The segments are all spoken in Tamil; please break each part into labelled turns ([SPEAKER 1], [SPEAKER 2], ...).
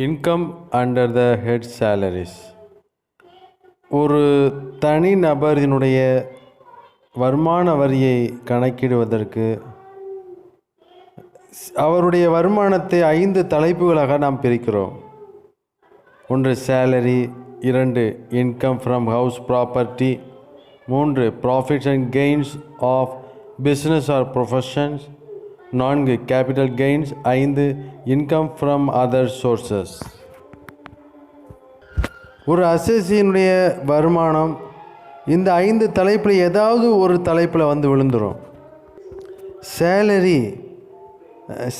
[SPEAKER 1] Income under the head salaries. ஒரு தனி நபரினுடைய வருமான வரியை கணக்கிடுவதற்கு அவருடைய வருமானத்தை 5 தலைப்புகளாக நாம் பிரிக்கிறோம். 1 salary, 2 income from house property, 3 profits and gains of business or profession, 4 capital gains, 5 income from other sources. ஒரு அசோசியனுடைய வருமானம் இந்த 5 தலைப்பில் ஏதாவது ஒரு தலைப்பில் வந்து விழுந்துடும். Salary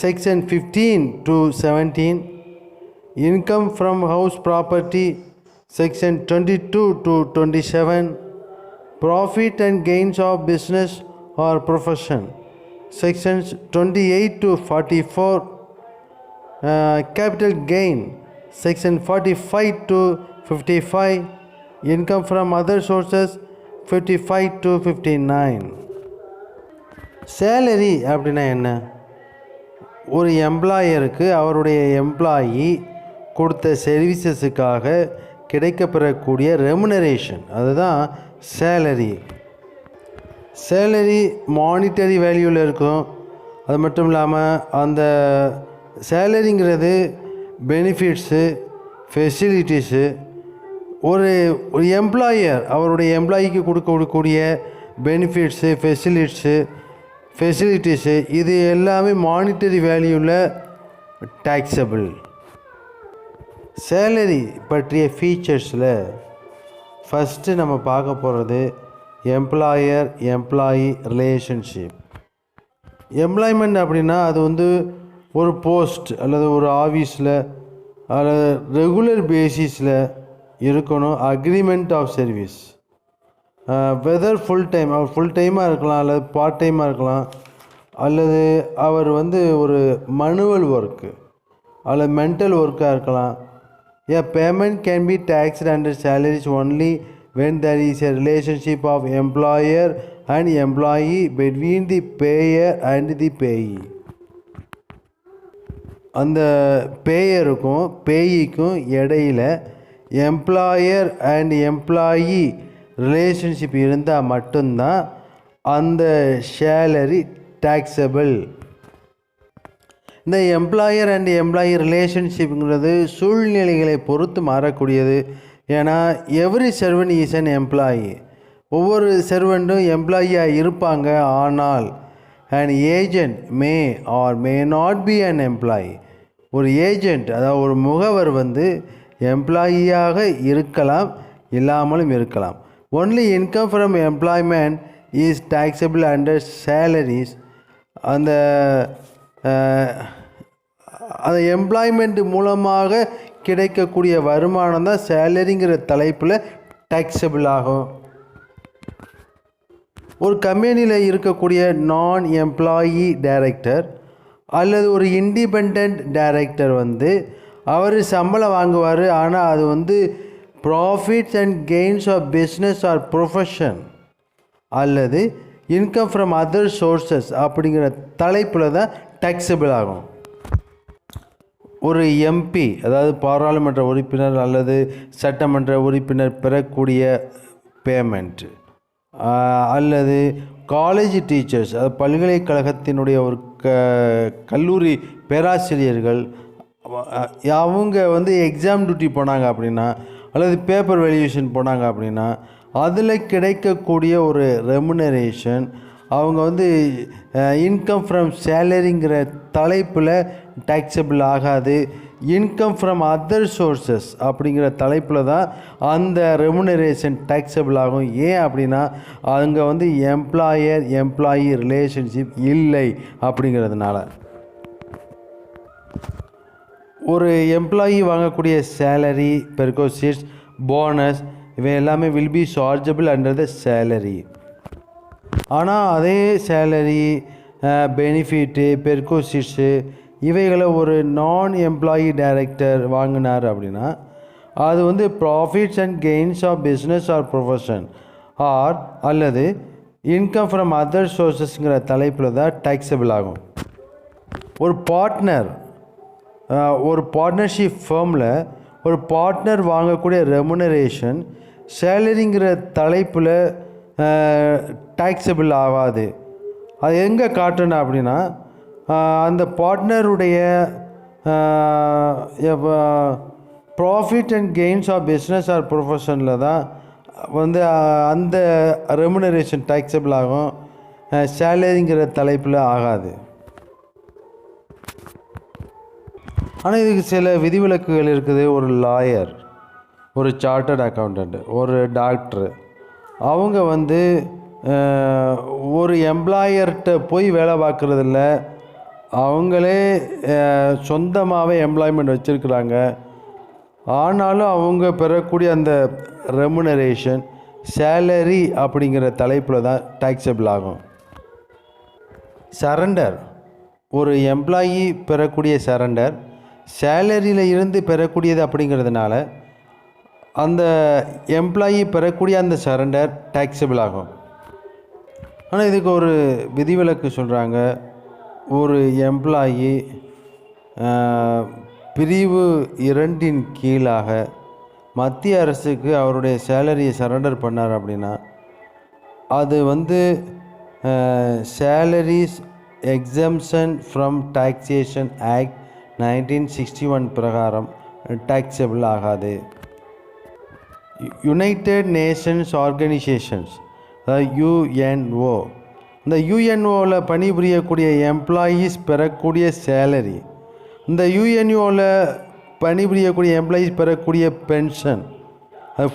[SPEAKER 1] section 15 to 17, income from house property section 22 to 27, profit and gains of business or profession sections 28 to 44, capital gain section 45 to 55, income from other sources 55 to 59. Salary அப்படின்னா என்ன? ஒரு எம்ப்ளாயருக்கு அவருடைய எம்ப்ளாயி கொடுத்த சர்வீசஸுக்காக கிடைக்கப்பெறக்கூடிய ரெமுனரேஷன், அதுதான் சேலரி. சேலரி மானிட்டரி வேல்யூவில் இருக்கும். அது மட்டும் இல்லாமல் அந்த சேலரிங்கிறது பெனிஃபிட்ஸு, ஃபெசிலிட்டிஸு, ஒரு எம்ப்ளாயர் அவருடைய எம்ப்ளாயிக்கு கொடுக்கக்கூடிய பெனிஃபிட்ஸு, ஃபெசிலிட்டிஸு இது எல்லாமே மானிட்டரி வேல்யூவில் டேக்ஸபிள். சேலரி பற்றிய ஃபீச்சர்ஸில் ஃபஸ்ட்டு நம்ம பார்க்க போகிறது எம்ப்ளாயர் எம்ப்ளாயி ரிலேஷன்ஷிப். எம்ப்ளாய்மெண்ட் அப்படின்னா அது வந்து ஒரு போஸ்ட் அல்லது ஒரு ஆஃபீஸில் அல்லது ரெகுலர் பேசிஸில் இருக்கணும். Agreement of service, whether full time, அவர் ஃபுல் டைமாக இருக்கலாம் அல்லது பார்ட் டைமாக இருக்கலாம், அல்லது அவர் வந்து ஒரு மனுவல் ஒர்க்கு அல்லது மென்டல் ஒர்க்காக இருக்கலாம். A payment can be taxed under salaries only when there is a relationship of employer and employee between the payer and the payee. அந்த பேயருக்கும் பேயிக்கும் இடையில் எம்ப்ளாயர் அண்ட் எம்ப்ளாயி ரிலேஷன்ஷிப் இருந்தால் மட்டும்தான் அந்த சேலரி டேக்ஸபிள். இந்த எம்ப்ளாயர் அண்ட் எம்ப்ளாயி ரிலேஷன்ஷிப்புங்கிறது சூழ்நிலைகளை பொறுத்து மாறக்கூடியது. ஏன்னா every servant is an employee, ஒவ்வொரு சர்வெண்ட்டும் எம்ப்ளாயியாக இருப்பாங்க. ஆனால் and agent May R may not be an employee. ஒரு ஏஜெண்ட் அதாவது ஒரு முகவர் வந்து எம்ப்ளாயியாக இருக்கலாம், இல்லாமலும் இருக்கலாம். Only income from employment is taxable under salaries. அந்த எம்ப்ளாய்மெண்ட் மூலமாக கிடைக்கக்கூடிய வருமானம் தான் சேலரிங்கிற தலைப்பில் டேக்ஸபிள் ஆகும். ஒரு கம்பெனியில் இருக்கக்கூடிய நான் எம்ப்ளாயி டைரக்டர் அல்லது ஒரு இண்டிபெண்ட் டைரக்டர் வந்து அவர் சம்பளம் வாங்குவார். ஆனால் அது வந்து profits and gains of business or profession அல்லது இன்கம் ஃப்ரம் அதர் சோர்சஸ் அப்படிங்கிற தலைப்பில் தான் டேக்ஸபிள் ஆகும். ஒரு எம்பி அதாவது பாராளுமன்ற உறுப்பினர் அல்லது சட்டமன்ற உறுப்பினர் பெறக்கூடிய பேமெண்ட், அல்லது காலேஜ் டீச்சர்ஸ் அதாவது பல்கலைக்கழகத்தினுடைய ஒரு கல்லூரி பேராசிரியர்கள் அவங்க வந்து எக்ஸாம் டியூட்டி போனாங்க அப்படின்னா அல்லது பேப்பர் வேல்யூஷன் போனாங்க அப்படின்னா அதில் கிடைக்கக்கூடிய ஒரு ரெமுனரேஷன் அவங்க வந்து இன்கம் ஃப்ரம் சேலரிங்கிற தலைப்பில் டேக்ஸபிள் ஆகாது. இன்கம் ஃப்ரம் அதர் சோர்சஸ் அப்படிங்கிற தலைப்பில் தான் அந்த ரெமுனரேஷன் டேக்ஸபிள் ஆகும். ஏன் அப்படின்னா அங்கே வந்து எம்ப்ளாயர் எம்ப்ளாயி ரிலேஷன்ஷிப் இல்லை அப்படிங்கிறதுனால. ஒரு எம்ப்ளாயி வாங்கக்கூடிய சேலரி, பெர்கோசிட்ஸ், போனஸ் இவை எல்லாமே will be chargeable under the salary. ஆனால் அதே சேலரி, பெனிஃபிட்டு, பெர்கோசிட்ஸு இவைகளை ஒரு நான் எம்ப்ளாயி டைரக்டர் வாங்கினார் அப்படின்னா அது வந்து profits and gains of business or profession or அல்லது இன்கம் ஃப்ரம் அதர் சோர்சஸ்ங்கிற தலைப்பில் தான் டேக்ஸபிள் ஆகும். ஒரு பார்ட்னர் ஒரு பார்ட்னர்ஷிப் ஃபேர்மில் ஒரு பார்ட்னர் வாங்கக்கூடிய ரெமுனரேஷன் சேலரிங்கிற தலைப்பில் டேக்ஸபிள் ஆகாது. அது எங்கே காட்டணும் அப்படின்னா அந்த பார்ட்னருடைய profit and gains of business or ப்ரொஃபஷனில் தான் வந்து அந்த ரெமுனரேஷன் டேக்ஸபிள் ஆகும், சேலரிங்கிற தலைப்பில் ஆகாது. ஆனால் இதுக்கு சில விதிவிலக்குகள் இருக்குது. ஒரு லாயர், ஒரு சார்ட்டர்ட் அக்கௌண்டண்ட், ஒரு டாக்டரு, அவங்க வந்து ஒரு எம்ப்ளாயர்கிட்ட போய் வேலை பார்க்குறதில்ல, அவங்களே சொந்தமாகவே எம்ப்ளாய்மெண்ட் வச்சுருக்குறாங்க. ஆனாலும் அவங்க பெறக்கூடிய அந்த ரெமுனரேஷன் சேலரி அப்படிங்கிற தலைப்பில் தான் டேக்ஸபிள் ஆகும். சரண்டர், ஒரு எம்ப்ளாயி பெறக்கூடிய சரண்டர் சேலரியில் இருந்து பெறக்கூடியது அப்படிங்கிறதுனால அந்த எம்ப்ளாயி பெறக்கூடிய அந்த சரண்டர் டேக்ஸபிள் ஆகும். ஆனால் இதுக்கு ஒரு விதிவிலக்கு சொல்கிறாங்க. ஒரு எம்ப்ளாயி பிரிவு 2 கீழாக மத்திய அரசுக்கு அவருடைய சேலரியை சரண்டர் பண்ணார் அப்படின்னா அது வந்து salaries exemption from taxation act 1961 பிரகாரம் டேக்ஸபிள் ஆகாது. யுனைடெட் நேஷன்ஸ் ஆர்கனைசேஷன்ஸ், அதாவது யுஎன்ஓ, இந்த யுஎன்ஓவில் பணிபுரியக்கூடிய எம்ப்ளாயீஸ் பெறக்கூடிய சேலரி, இந்த யுஎன்ஓவில் பணிபுரியக்கூடிய எம்ப்ளாயீஸ் பெறக்கூடிய pension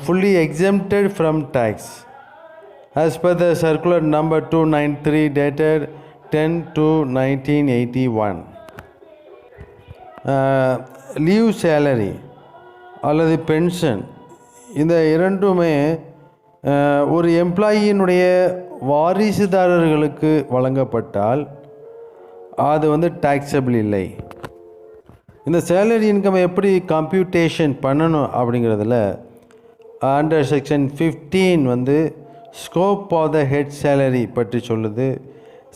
[SPEAKER 1] fully exempted from tax as per the circular number 293 dated 10/2/1981. Leave salary அல்லது பென்ஷன், இந்த இரண்டுமே ஒரு எம்ப்ளாயினுடைய வாரிசுதாரர்களுக்கு வழங்கப்பட்டால் அது வந்து டேக்ஸபிள் இல்லை. இந்த சேலரி இன்கம் எப்படி கம்ப்யூட்டேஷன் பண்ணணும் அப்படிங்கிறதுல அண்டர் செக்ஷன் 15 வந்து scope of the head salary பற்றி சொல்லுது.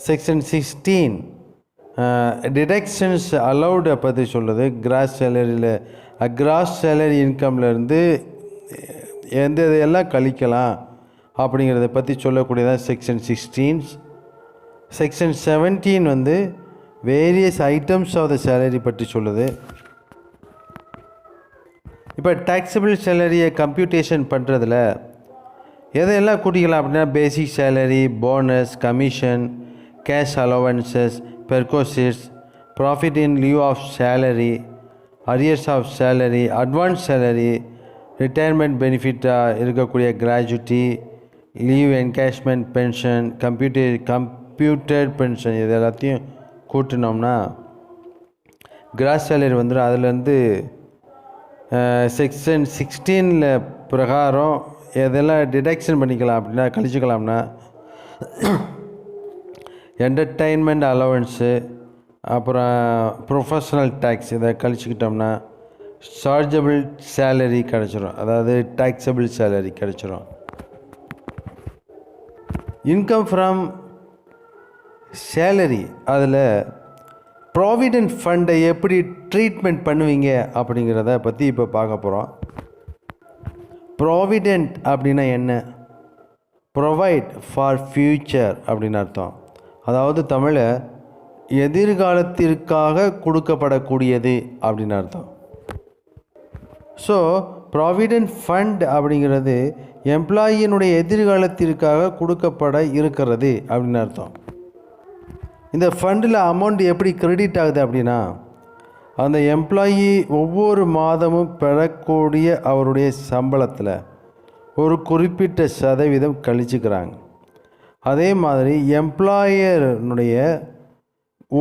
[SPEAKER 1] செக்ஷன் 16 டிடக்ஷன்ஸ் அலௌடை பற்றி சொல்லுது. கிராஸ் சேலரியில் கிராஸ் சேலரி இன்கம்லேருந்து எந்த இதையெல்லாம் கழிக்கலாம் அப்படிங்கிறத பற்றி சொல்லக்கூடியதான் செக்ஷன் 16. செக்ஷன் 17 வந்து various items of the salary பற்றி சொல்லுது. இப்போ டேக்ஸபிள் சேலரியை கம்ப்யூட்டேஷன் பண்ணுறதுல எதையெல்லாம் கூட்டிக்கலாம் அப்படின்னா basic salary, bonus, commission, cash allowances, perquisites, profit in lieu of salary, arrears of salary, advance salary, retirement பெனிஃபிட்டாக இருக்கக்கூடிய gratuity, leave encashment pension, commuted pension, இது எல்லாத்தையும் கூட்டினோம்னா கிராஸ் சேலரி வந்துடும். அதுலேருந்து செக்ஷன் 16 பிரகாரம் எதெல்லாம் டிடக்ஷன் பண்ணிக்கலாம் அப்படின்னா கழிச்சிக்கலாம்னா என்டர்டெயின்மெண்ட் அலவன்ஸு, அப்புறம் ப்ரொஃபஷ்னல் டேக்ஸ், இதை கழிச்சிக்கிட்டோம்னா சார்ஜபிள் சேலரி கிடச்சிரும், அதாவது டேக்ஸபிள் சேலரி கிடச்சிரும். இன்கம் ஃப்ரம் சேலரி, அதில் ப்ராவிடென்ட் ஃபண்டை எப்படி ட்ரீட்மெண்ட் பண்ணுவீங்க அப்படிங்கிறத பற்றி இப்போ பார்க்க போகிறோம். ப்ராவிடென்ட் அப்படின்னா என்ன? ப்ரொவைட் ஃபார் ஃப்யூச்சர் அப்படின்னு அர்த்தம். அதாவது தமிழில் எதிர்காலத்திற்காக கொடுக்கப்படக்கூடியது அப்படின்னு அர்த்தம். ஸோ ப்ராவிடென்ட் ஃபண்ட் அப்படிங்கிறது எம்ப்ளாயினுடைய எதிர்காலத்திற்காக கொடுக்கப்பட இருக்கிறது அப்படின்னு அர்த்தம். இந்த ஃபண்டில் அமௌண்ட் எப்படி கிரெடிட் ஆகுது அப்படின்னா அந்த எம்ப்ளாயி ஒவ்வொரு மாதமும் பெறக்கூடிய அவருடைய சம்பளத்தில் ஒரு குறிப்பிட்ட சதவீதம் கழிச்சுக்கிறாங்க. அதே மாதிரி எம்ப்ளாயருடைய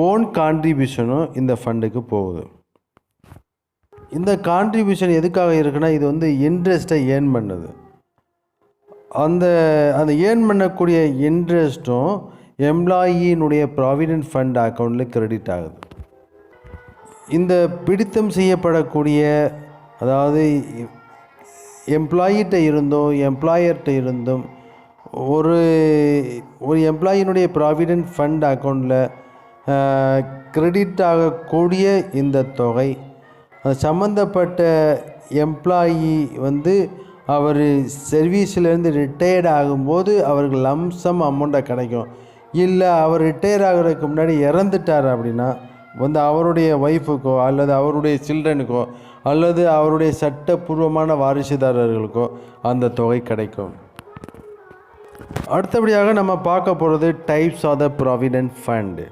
[SPEAKER 1] ஓன் கான்ட்ரிபியூஷனும் இந்த ஃபண்டுக்கு போகுது. இந்த கான்ட்ரிபியூஷன் எதுக்காக இருக்குன்னா இது வந்து இன்ட்ரெஸ்ட்டை ஏர்ன் பண்ணுது. அந்த ஏர்ன் பண்ணக்கூடிய இன்ட்ரெஸ்ட்டும் எம்ப்ளாயினுடைய ப்ராவிடென்ட் ஃபண்ட் அக்கௌண்ட்டில் கிரெடிட் ஆகுது. இந்த பிடித்தம் செய்யப்படக்கூடிய, அதாவது எம்ப்ளாயிட்ட இருந்தும் எம்ப்ளாயர்கிட்ட இருந்தும் ஒரு எம்ப்ளாயினுடைய ப்ராவிடென்ட் ஃபண்ட் அக்கௌண்ட்டில் கிரெடிட் ஆகக்கூடிய இந்த தொகை சம்மந்தப்பட்ட எம்ப்ளாயி வந்து அவர் சர்வீஸ்லேருந்து ரிட்டையர்ட் ஆகும்போது அவருக்கு லம்சம் அமௌண்ட்டை கிடைக்கும். இல்லை அவர் ரிட்டையர் ஆகிறதுக்கு முன்னாடி இறந்துட்டார் அப்படின்னா வந்து அவருடைய ஒய்ஃபுக்கோ அல்லது அவருடைய சில்ட்ரனுக்கோ அல்லது அவருடைய சட்டப்பூர்வமான வாரிசுதாரர்களுக்கோ அந்த தொகை கிடைக்கும். அடுத்தபடியாக நம்ம பார்க்க போகிறது types of the provident fund.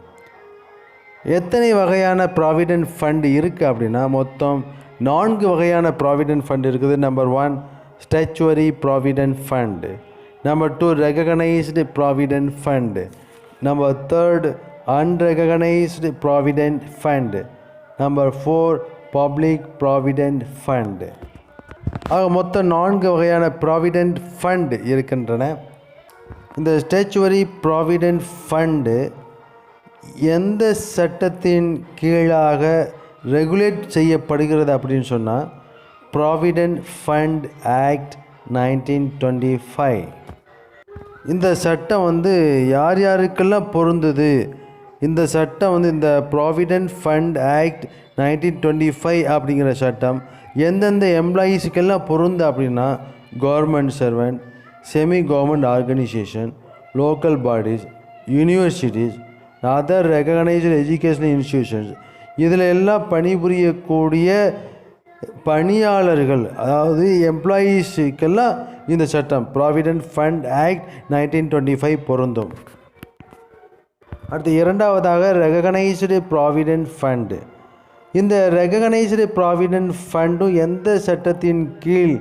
[SPEAKER 1] எத்தனை வகையான ப்ராவிடென்ட் ஃபண்ட் இருக்குது அப்படின்னா மொத்தம் 4 வகையான ப்ராவிடென்ட் ஃபண்ட் இருக்குது. Number 1 statutory provident fund, number 2 recognised provident fund, number 3 unrecognised provident fund, number 4 public provident fund. ஆக மொத்தம் 4 வகையான ப்ராவிடென்ட் ஃபண்ட் இருக்கின்றன. இந்த ஸ்டாச்சுவரி ப்ராவிடென்ட் ஃபண்டு எந்த சட்டத்தின் கீழாக ரெகுலேட் செய்யப்படுகிறது அப்படின்னு சொன்னால் ப்ராவிடென்ட் ஃபண்ட் ஆக்ட் 1925. இந்த சட்டம் வந்து யார் யாருக்கெல்லாம் பொருந்துது, இந்த சட்டம் வந்து இந்த ப்ராவிடென்ட் ஃபண்ட் ஆக்ட் 1925 அப்படிங்கிற சட்டம் எந்தெந்த எம்ப்ளாயீஸுக்கெல்லாம் பொருந்து அப்படின்னா government servant, semi government organisation, local bodies, universities, other recognised educational institutions, இதில் எல்லாம் பணிபுரியக்கூடிய பணியாளர்கள் அதாவது எம்ப்ளாயீஸுக்கெல்லாம் இந்த சட்டம் ப்ராவிடென்ட் ஃபண்ட் ஆக்ட் 1925 பொருந்தும். அடுத்து இரண்டாவதாக ரெகக்னைஸ்டு ப்ராவிடென்ட் ஃபண்டு. இந்த ரெகக்னைஸ்டு ப்ராவிடென்ட் ஃபண்டும் எந்த சட்டத்தின் கீழ்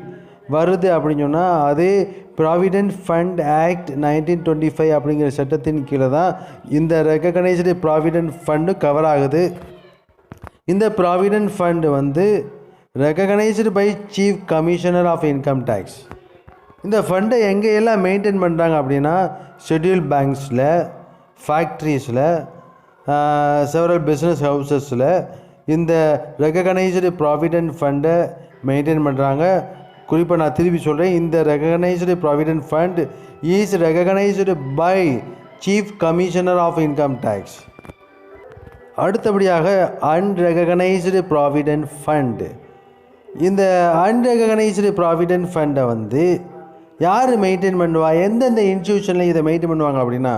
[SPEAKER 1] வருது அப்படின்னு சொன்னால் அதே ப்ராவிடென்ட் ஃபண்ட் ஆக்ட் 1925 அப்படிங்கிற சட்டத்தின் கீழே தான் இந்த ரெகக்னைஸ்டு ப்ராவிடென்ட் ஃபண்டு கவர் ஆகுது. இந்த ப்ராவிடென்ட் ஃபண்டு வந்து recognised by chief commissioner of income tax. இந்த ஃபண்டை எங்கெல்லாம் மெயின்டைன் பண்ணுறாங்க அப்படின்னா ஷெட்யூல் பேங்க்ஸில், ஃபேக்ட்ரிஸில், செவரல் பிஸ்னஸ் ஹவுசஸில் இந்த ரெகக்னைஸ்டு ப்ராவிடென்ட் ஃபண்டை மெயின்டைன் பண்ணுறாங்க. குறிப்பாக நான் திருப்பி சொல்கிறேன், இந்த recognised provident fund is recognised by chief commissioner of income tax. அடுத்தபடியாக அன்ரெகக்னைஸ்டு ப்ராவிடென்ட் ஃபண்டு. இந்த அன்ரெகக்னைஸ்டு ப்ராவிடென்ட் ஃபண்டை வந்து யார் மெயின்டைன் பண்ணுவா, எந்தெந்த இன்ஸ்டியூஷனில் இதை மெயின்டைன் பண்ணுவாங்க அப்படின்னா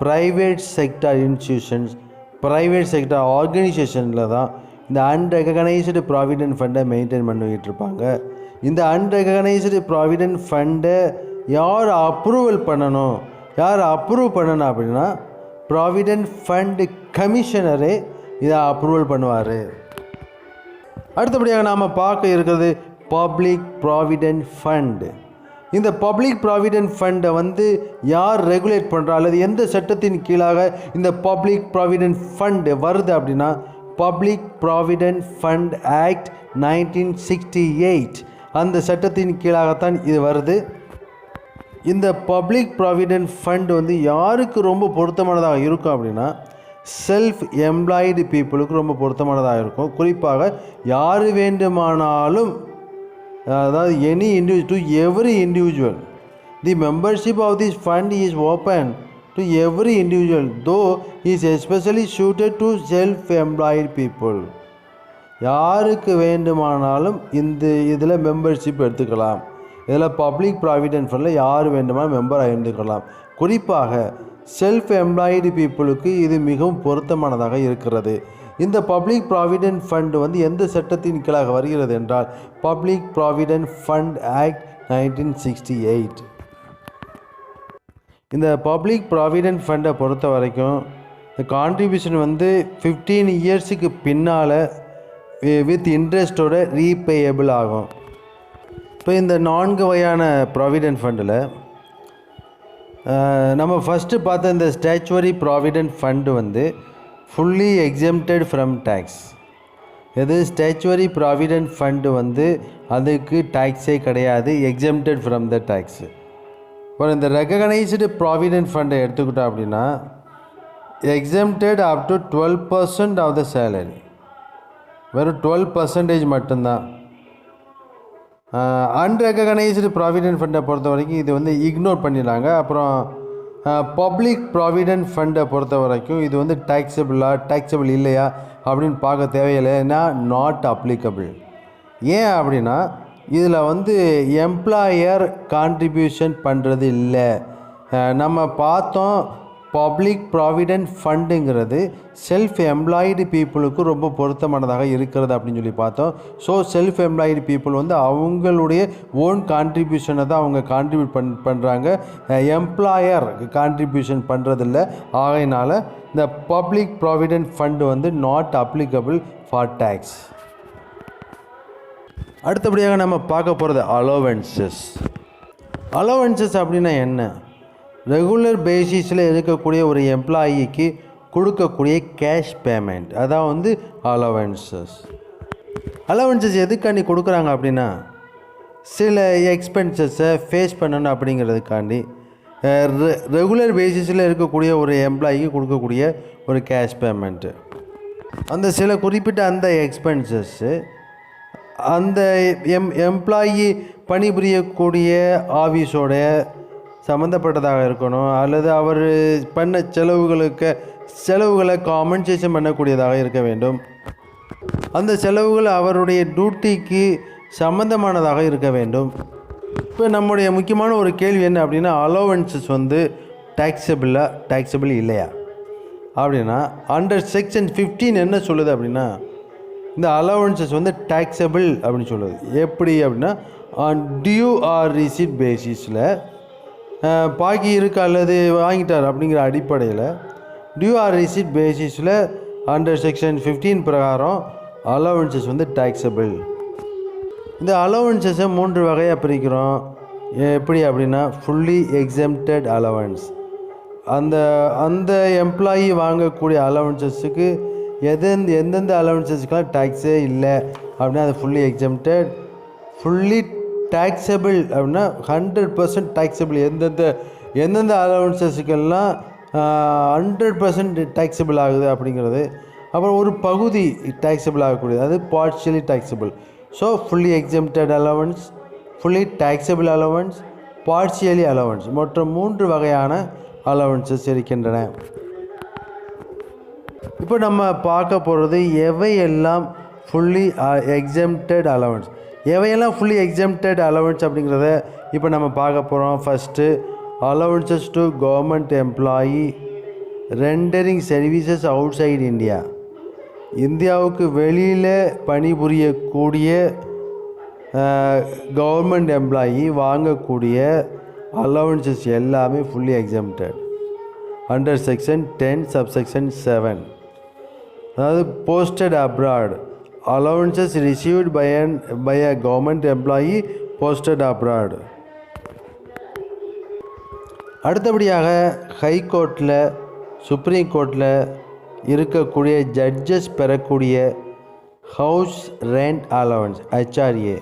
[SPEAKER 1] private sector institutions, private sector ஆர்கனைசேஷனில் தான் இந்த அன்ரெகக்னைஸ்டு ப்ராவிடென்ட் ஃபண்டை மெயின்டைன் பண்ணிக்கிட்டு இருப்பாங்க. இந்த அன்ரெகக்னைஸ்டு ப்ராவிடென்ட் ஃபண்டை யார் அப்ரூவல் பண்ணணும், யார் அப்ரூவ் பண்ணணும் அப்படின்னா ப்ராவிடென்ட் ஃபண்ட் கமிஷனரே இதை அப்ரூவல் பண்ணுவார். அடுத்தபடியாக நாம் பார்க்க இருக்கிறது பப்ளிக் ப்ராவிடென்ட் ஃபண்டு. இந்த பப்ளிக் ப்ராவிடென்ட் ஃபண்டை வந்து யார் ரெகுலேட் பண்ணுறா அல்லது எந்த சட்டத்தின் கீழாக இந்த பப்ளிக் ப்ராவிடென்ட் ஃபண்டு வருது அப்படின்னா பப்ளிக் ப்ராவிடென்ட் ஃபண்ட் ஆக்ட் 1968 அந்த சட்டத்தின் கீழாகத்தான் இது வருது. இந்த பப்ளிக் ப்ராவிடென்ட் ஃபண்ட் வந்து யாருக்கு ரொம்ப பொருத்தமானதாக இருக்கும் அப்படின்னா செல்ஃப் எம்ப்ளாய்டு பீப்புளுக்கு ரொம்ப பொருத்தமானதாக இருக்கும். குறிப்பாக யார் வேண்டுமானாலும், அதாவது any individual, to every individual. The membership of this fund is open to every individual though is especially suited to self employed people. யாருக்கு வேண்டுமானாலும் இந்த இதில் மெம்பர்ஷிப் எடுத்துக்கலாம். இதில் பப்ளிக் ப்ராவிடென்ட் ஃபண்டில் யார் வேண்டுமானாலும் மெம்பராக இருந்துக்கலாம். குறிப்பாக செல்ஃப் எம்ப்ளாய்டு பீப்புளுக்கு இது மிகவும் பொருத்தமானதாக இருக்கிறது. இந்த பப்ளிக் ப்ராவிடென்ட் ஃபண்ட் வந்து எந்த சட்டத்தின் கீழாக வருகிறது என்றால் பப்ளிக் ப்ராவிடென்ட் ஃபண்ட் ஆக்ட் 1968. இந்த பப்ளிக் ப்ராவிடென்ட் ஃபண்டை பொறுத்த வரைக்கும் இந்த கான்ட்ரிபியூஷன் வந்து 15 இயர்ஸுக்கு பின்னால் வித் இன்ட்ரெஸ்ட்டோட ரீபேயபிள் ஆகும். இப்போ இந்த 4 வகையான ப்ராவிடென்ட் ஃபண்டில் நம்ம ஃபஸ்ட்டு பார்த்த இந்த ஸ்டாச்சுவரி ப்ராவிடென்ட் ஃபண்டு வந்து ஃபுல்லி எக்ஸம்டட் ஃப்ரம் டேக்ஸ். எது ஸ்டாச்சுவரி ப்ராவிடென்ட் ஃபண்டு வந்து அதுக்கு டேக்ஸே கிடையாது, எக்ஸம்டட் ஃப்ரம் த டேக்ஸு. இப்போ இந்த ரெகக்னைஸ்டு ப்ராவிடென்ட் ஃபண்டை எடுத்துக்கிட்டோம் அப்படின்னா exempted up to 12% of the salary, வெறும் 12% மட்டும்தான். அன்ரெகக்னைஸ்டு ப்ராவிடென்ட் ஃபண்டை பொறுத்த வரைக்கும் இது வந்து இக்னோர் பண்ணிடுறாங்க. அப்புறம் பப்ளிக் ப்ராவிடென்ட் ஃபண்டை பொறுத்த வரைக்கும் இது வந்து டேக்ஸபிள் இல்லையா அப்படின்னு பார்க்க தேவையில்லை, ஏன்னா நாட் அப்ளிகபிள். ஏன் அப்படின்னா இதில் வந்து எம்ப்ளாயர் கான்ட்ரிபியூஷன் பண்ணுறது இல்லை. நம்ம பார்த்தோம் பப்ளிக் ப்ராவிடென்ட் ஃபண்டுங்கிறது செல்ஃப் எம்ப்ளாய்டு பீப்புளுக்கு ரொம்ப பொருத்தமானதாக இருக்கிறது அப்படின்னு சொல்லி பார்த்தோம். ஸோ செல்ஃப் எம்ப்ளாய்டு பீப்புள் வந்து அவங்களுடைய ஓன் கான்ட்ரிபியூஷனை தான் அவங்க கான்ட்ரிபியூட் பண்ணுறாங்க, எம்ப்ளாயர் கான்ட்ரிபியூஷன் பண்ணுறதில்ல. ஆகையினால இந்த பப்ளிக் ப்ராவிடென்ட் ஃபண்டு வந்து நாட் அப்ளிகபிள் ஃபார் டேக்ஸ். அடுத்தபடியாக நம்ம பார்க்க போகிறது அலோவன்சஸ். அலோவன்சஸ் அப்படின்னா என்ன? ரெகுலர் பேசிஸில் இருக்கக்கூடிய ஒரு எம்ப்ளாயிக்கு கொடுக்கக்கூடிய கேஷ் பேமெண்ட், அதான் வந்து அலோவன்சஸ். அலோவன்சஸ் எதுக்காண்டி கொடுக்குறாங்க அப்படின்னா சில எக்ஸ்பென்சஸை ஃபேஸ் பண்ணணும் அப்படிங்கிறதுக்காண்டி ரெகுலர் பேசிஸில் இருக்கக்கூடிய ஒரு எம்ப்ளாயிக்கு கொடுக்கக்கூடிய ஒரு கேஷ் பேமெண்ட்டு. அந்த சில குறிப்பிட்ட அந்த எக்ஸ்பென்சஸ்ஸு அந்த எம்ப்ளாயி பணிபுரியக்கூடிய ஆஃபீஸோட சம்மந்தப்பட்டதாக இருக்கணும், அல்லது அவர் பண்ண செலவுகளை காம்பன்சேஷன் பண்ணக்கூடியதாக இருக்க வேண்டும். அந்த செலவுகள் அவருடைய டியூட்டிக்கு சம்மந்தமானதாக இருக்க வேண்டும். இப்போ நம்முடைய முக்கியமான ஒரு கேள்வி என்ன அப்படின்னா, அலோவன்சஸ் வந்து டேக்ஸபிள் இல்லையா அப்படின்னா அண்டர் செக்ஷன் 15 என்ன சொல்லுது அப்படின்னா இந்த அலோவன்சஸ் வந்து டேக்ஸபிள் அப்படின்னு சொல்லுது. எப்படி அப்படின்னா டியூ ஆர் ரிசீட் பேசிஸில் பாக்கி இருக்கா அல்லது வாங்கிட்டார் அப்படிங்கிற அடிப்படையில் டியூ ஆர் ரிசீட் பேசிஸில் அண்டர் செக்ஷன் 15 பிரகாரம் அலோவன்சஸ் வந்து டேக்ஸபிள். இந்த அலோவன்சஸை 3 வகையாக பிரிக்கிறோம். எப்படி அப்படின்னா ஃபுல்லி எக்ஸம்ப்டட் அலவன்ஸ், அந்த எம்ப்ளாயி வாங்கக்கூடிய அலவன்சஸுக்கு எந்தெந்த அலவன்சஸ்க்கெலாம் டேக்ஸே இல்லை அப்படின்னா அது ஃபுல்லி எக்ஸம்ப்டட். ஃபுல்லி டேக்ஸபிள் அப்படின்னா 100% டேக்ஸபிள், எந்தெந்த அலவன்சஸுக்கெல்லாம் 100% டேக்ஸபிள் ஆகுது அப்படிங்கிறது. அப்புறம் ஒரு பகுதி டேக்ஸபிள் ஆகக்கூடியது, அது partially taxable. So fully exempted allowance, fully taxable allowance, partially allowance, மொத்தம் 3 வகையான அலவன்சஸ் இருக்கின்றன. இப்போ நம்ம பார்க்க போகிறது எவையெல்லாம் ஃபுல்லி எக்ஸம்ப்டட் அலவன்ஸ், எவையெல்லாம் ஃபுல்லி எக்ஸம்ப்டட் அலவன்ஸ் அப்படிங்கிறத இப்போ நம்ம பார்க்க போகிறோம். First allowances to government employee rendering services outside India. இந்தியாவுக்கு வெளியில் பணிபுரியக்கூடிய கவர்மெண்ட் எம்ப்ளாயி வாங்கக்கூடிய அலவன்சஸ் எல்லாமே fully exempted under section 10 subsection 7. அதாவது posted abroad, allowances received by a government employee posted abroad. அடுத்தபடியாக ஹைகோர்ட்டில் சுப்ரீம் கோர்ட்டில் இருக்கக்கூடிய ஜட்ஜஸ் பெறக்கூடிய ஹவுஸ் ரெண்ட் அலவன்ஸ் HRA,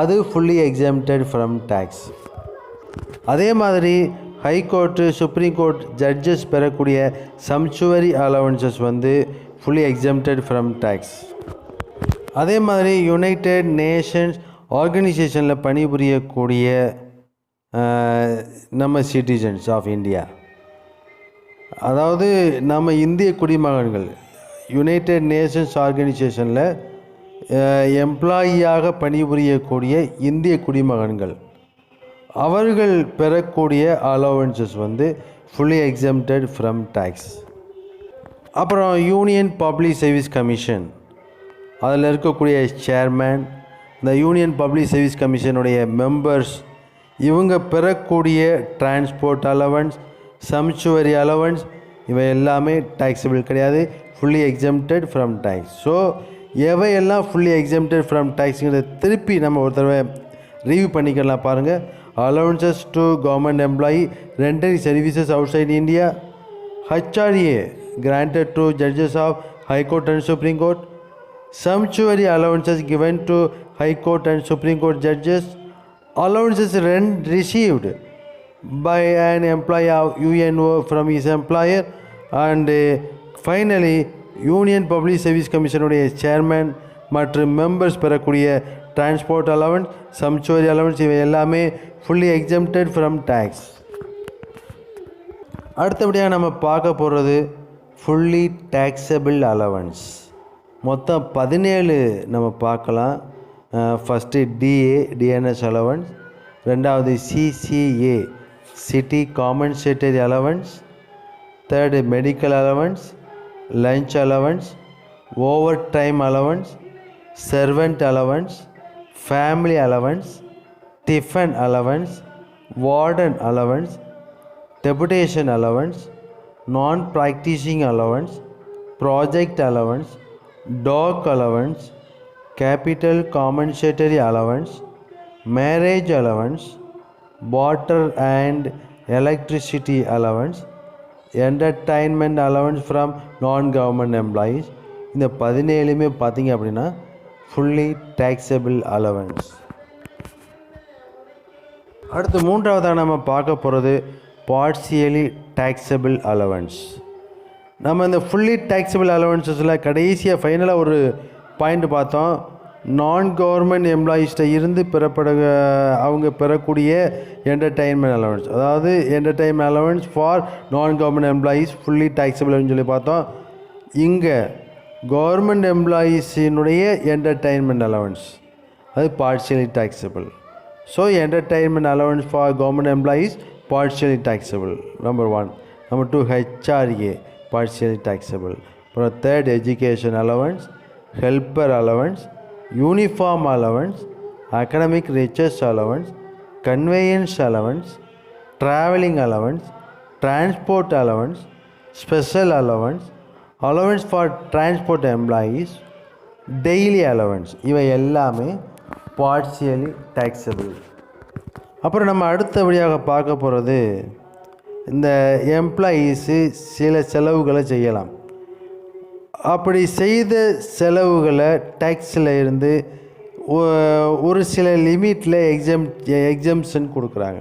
[SPEAKER 1] அது ஃபுல்லி எக்ஸம்ப்டட் ஃப்ரம் டேக்ஸ். அதே மாதிரி ஹைகோர்ட்டு சுப்ரீம் கோர்ட் ஜட்ஜஸ் பெறக்கூடிய சம்சுவரி அலவன்சஸ் வந்து ஃபுல்லி எக்ஸம்ப்டட் ஃப்ரம் டேக்ஸ். அதே மாதிரி யுனைடெட் நேஷன்ஸ் ஆர்கனைசேஷனில் பணிபுரியக்கூடிய நம்ம சிட்டிசன்ஸ் ஆஃப் இந்தியா, அதாவது நம்ம இந்திய குடிமகன்கள் யுனைடெட் நேஷன்ஸ் ஆர்கனைசேஷனில் எம்ப்ளாயியாக பணிபுரியக்கூடிய இந்திய குடிமகன்கள், அவர்கள் பெறக்கூடிய அலோவன்சஸ் வந்து ஃபுல்லி எக்ஸம்ப்டட் ஃப்ரம் டேக்ஸ். அப்புறம் யூனியன் பப்ளிக் சர்வீஸ் கமிஷன், அதில் இருக்கக்கூடிய சேர்மேன், இந்த யூனியன் பப்ளிக் சர்வீஸ் கமிஷனுடைய மெம்பர்ஸ், இவங்க பெறக்கூடிய டிரான்ஸ்போர்ட் அலவன்ஸ், சம்சுவரி அலவன்ஸ், இவை எல்லாமே டேக்ஸபிள் கிடையாது, fully exempted from tax. So எவையெல்லாம் ஃபுல்லி எக்ஸம்ப்டட் ஃப்ரம் டேக்ஸுங்கிறத திருப்பி நம்ம ஒரு தடவை ரிவ்யூ பண்ணிக்கலாம். பாருங்கள், allowances to government employee rendering services outside India, HRA granted to judges of High Court and Supreme Court, sumptuary allowances given to High Court and Supreme Court judges, allowances received by an employee of UNO from his employer, and finally union public service கமிஷனுடைய சேர்மேன் மற்றும் மெம்பர்ஸ் பெறக்கூடிய டிரான்ஸ்போர்ட் அலவன்ஸ், சம்சுவரி அலவன்ஸ், இவை எல்லாமே ஃபுல்லி எக்ஸம்ப்டட் ஃப்ரம் டேக்ஸ். அடுத்தபடியாக நம்ம பார்க்க போகிறது ஃபுல்லி டேக்ஸபிள் அலவன்ஸ். மொத்தம் 17 நம்ம பார்க்கலாம். ஃபஸ்ட்டு டிஎன்எஸ் அலவன்ஸ், ரெண்டாவது CCA city compensatory allowance, third medical allowance, lunch allowance, over time allowance, servant allowance, family allowance, tiffin allowance, warden allowance, deputation allowance, non-practicing allowance, project allowance, dog allowance, capital compensatory allowance, marriage allowance, water and electricity allowance, entertainment allowance from non-government employees. இந்த 17மே பார்த்தீங்க அப்படின்னா ஃபுல்லி டேக்ஸபிள் அலவன்ஸ். அடுத்து மூன்றாவதாக நம்ம பார்க்க போகிறது பார்ஷியலி டேக்ஸபிள் அலவன்ஸ். நம்ம இந்த ஃபுல்லி டேக்ஸபிள் அலவன்ஸஸில் கடைசியாக ஃபைனலாக ஒரு பாயிண்ட் பார்த்தோம். நான் கவர்மெண்ட் எம்ப்ளாயீஸ்ட்டை இருந்து அவங்க பெறக்கூடிய என்டர்டெயின்மெண்ட் அலவன்ஸ், அதாவது entertainment allowance for non government employees fully டேக்ஸபிள்னு சொல்லி பார்த்தோம். இங்கே கவர்மெண்ட் எம்ப்ளாயீஸினுடைய என்டர்டெயின்மெண்ட் அலவன்ஸ் அது partially taxable. So entertainment allowance for government employees partially taxable number 1. Number 2 HRA partially taxable. அப்புறம் third education allowance, helper allowance, uniform allowance, academic research allowance, conveyance allowance, travelling allowance, transport allowance, special allowance, allowance for transport employees, daily allowance, இவை எல்லாமே பார்ஷியலி டேக்ஸபிள். அப்புறம் நம்ம அடுத்தபடியாக பார்க்க போகிறது இந்த எம்ப்ளாயீஸு சில செலவுகளை செய்யலாம். அப்படி செய்த செலவுகளை டேக்ஸில் இருந்து ஒரு சில லிமிட்டில் எக்ஸம்ஷன் கொடுக்குறாங்க.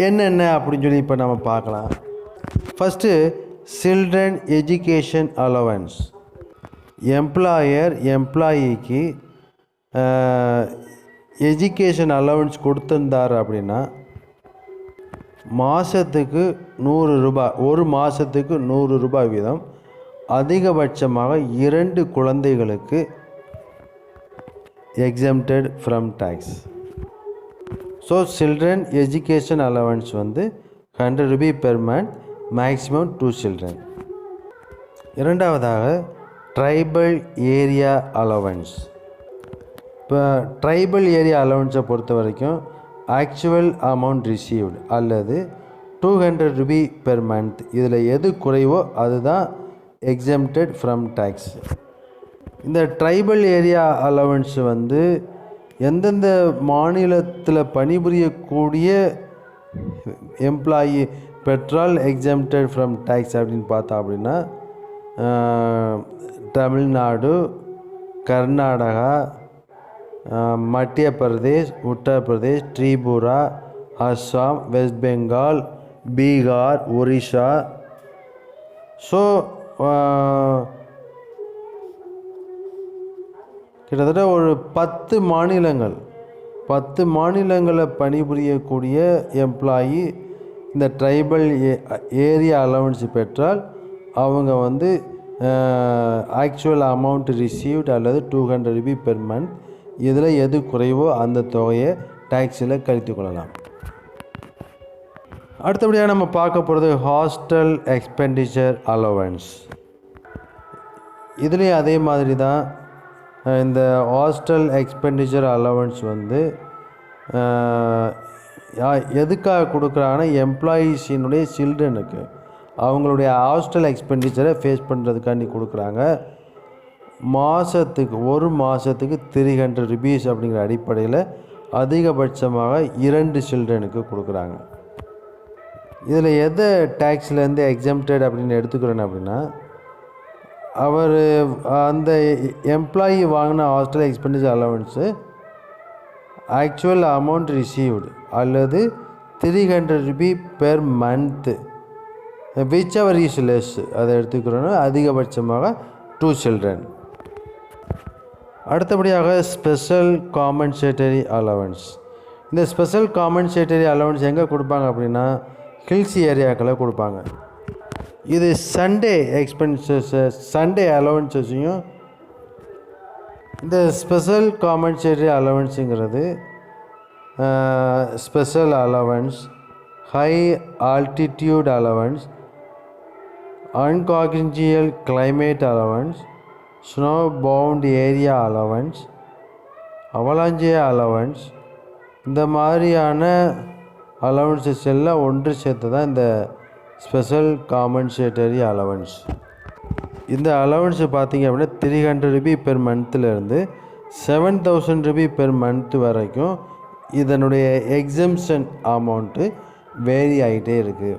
[SPEAKER 1] என்னென்ன அப்படின்னு சொல்லி இப்போ நம்ம பார்க்கலாம். First children education allowance. எம்ப்ளாயிக்கு எஜுகேஷன் அலவன்ஸ் கொடுத்துருந்தார் அப்படின்னா மாதத்துக்கு 100 ரூபாய், ஒரு மாதத்துக்கு 100 ரூபாய் வீதம் அதிகபட்சமாக 2 குழந்தைகளுக்கு exempted from tax. So children education allowance 100 Ruby per month, maximum 2 children. இரண்டாவதாக ட்ரைபல் ஏரியா அலவன்ஸ். இப்போ ட்ரைபல் ஏரியா அலவன்ஸை பொறுத்த வரைக்கும் ஆக்சுவல் அமௌண்ட் ரிசீவ்டு அல்லது 200 ரூபி பெர் மந்த், இதில் எது குறைவோ அதுதான் exempted from tax. இந்த ட்ரைபல் ஏரியா அலவன்ஸ் எந்தெந்த மாநிலத்தில் பணிபுரியக்கூடிய எம்ப்ளாயி பெற்றால் exempted from tax அப்படின்னு பார்த்தோம் அப்படின்னா தமிழ்நாடு, கர்நாடகா, மத்திய பிரதேஷ், உத்தரப்பிரதேஷ், திரிபுரா, அஸ்ஸாம், வெஸ்ட் பெங்கால், பீகார், ஒரிசா. ஸோ கிட்டத்தட்ட ஒரு 10 மாநிலங்களில் பணிபுரியக்கூடிய எம்ப்ளாயி இந்த ட்ரைபல் ஏரியா அலவன்ஸ் பெற்றால் அவங்க ஆக்சுவல் அமௌண்ட் ரிசீவ்டு அல்லது 200 ரூபி பெர் மந்த், இதில் எது குறைவோ அந்த தொகையை டேக்ஸில் கழித்து கொள்ளலாம். அடுத்தபடியாக நம்ம பார்க்க போகிறது ஹாஸ்டல் எக்ஸ்பெண்டிச்சர் அலவன்ஸ். இதுலேயும் அதே மாதிரி தான். இந்த ஹாஸ்டல் எக்ஸ்பெண்டிச்சர் அலவன்ஸ் எதுக்காக கொடுக்குறாங்கன்னா எம்ப்ளாயீஸினுடைய சில்ட்ரனுக்கு அவங்களுடைய ஹாஸ்டல் எக்ஸ்பெண்டிச்சரை ஃபேஸ் பண்ணுறதுக்காண்டி கொடுக்குறாங்க. ஒரு மாதத்துக்கு 300 ருபீஸ் அப்படிங்கிற அடிப்படையில் அதிகபட்சமாக 2 சில்ட்ரனுக்கு கொடுக்குறாங்க. இதில் எதை டேக்ஸ்லேருந்து எக்ஸம்ப்டட் அப்படின்னு எடுத்துக்கிறேன் அப்படின்னா, அவர் அந்த எம்ப்ளாயி வாங்கின hostel expenditure allowance actual amount received அல்லது 300 rupee per month, whichever is less, அதை எடுத்துக்கிறோன்னா அதிகபட்சமாக 2 சில்ட்ரன். அடுத்தபடியாக ஸ்பெஷல் காம்பன்சேட்டரி அலவன்ஸ். இந்த ஸ்பெஷல் காம்பன்சேட்டரி அலவன்ஸ் எங்கே கொடுப்பாங்க அப்படின்னா ஹில்ஸ் ஏரியாக்களை கொடுப்பாங்க. இது சண்டே எக்ஸ்பென்சஸை சண்டே அலவன்சஸையும் இந்த ஸ்பெஷல் காம்பன்சேட்டரி அலவன்ஸுங்கிறது special allowance, high altitude allowance, uncongenial climate allowance, snow bound area allowance, அவலாஞ்சிய அலவன்ஸ், இந்த மாதிரியான அலவன்சஸ் எல்லாம் ஒன்று சேர்த்து தான் இந்த ஸ்பெஷல் காம்பன்சேட்டரி அலவன்ஸ். இந்த அலவன்ஸு பார்த்திங்க அப்படின்னா ₹300 பெர் மந்த்லேருந்து ₹7,000 பெர் மந்த் வரைக்கும் இதனுடைய எக்ஸம்ஷன் அமௌண்ட்டு வேரி ஆகிட்டே இருக்குது.